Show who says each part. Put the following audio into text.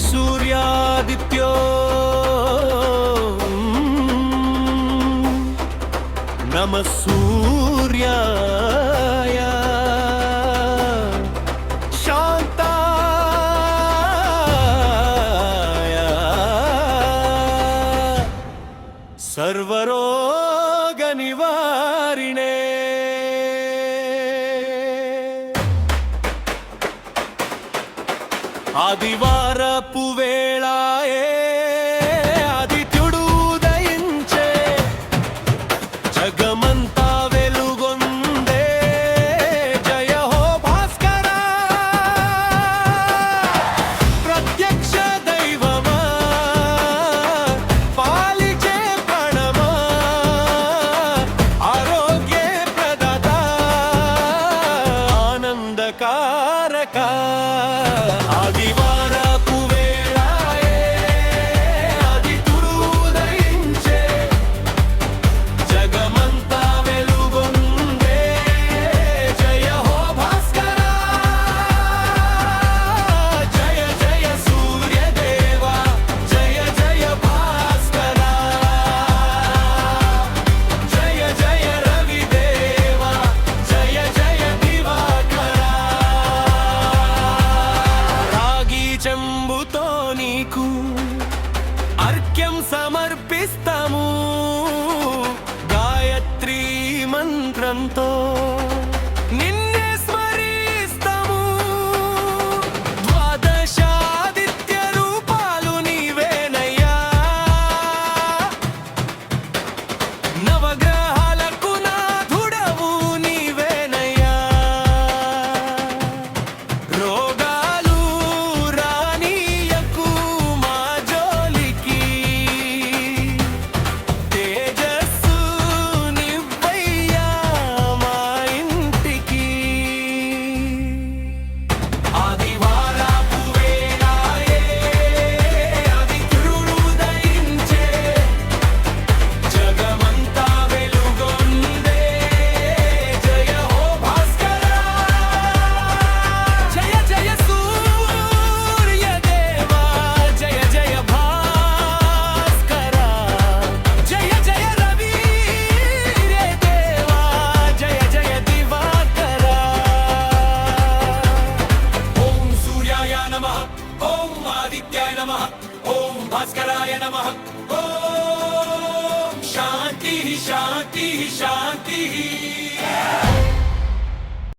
Speaker 1: सूर्यादित्यो नमः सूर्याय शान्ताय सर्वरोगनिवारिणे ఆదివారపు వేళాయే ఆదిత్యుడు ఉదయించే జగమంతా వెలుగొందే జయ హో భాస్కరా ప్రత్యక్ష దైవమా పాలిచే ప్రాణమా ఆరోగ్య ప్రదాత ఆనందకారక ఆదివారపు వేళాయే ఆదిత్యుడు ఉదయించే జగమంతా వెలుగొందే జయ హో భాస్కరా జయ జయ సూర్యదేవా జయ జయ భాస్కరా జయ జయ రవిదేవా జయ జయ దివాకరా రాగి చెంబుతో నీకు అర్ఘ్యం సమర్పిస్తాము గాయత్రీ మంత్రంతో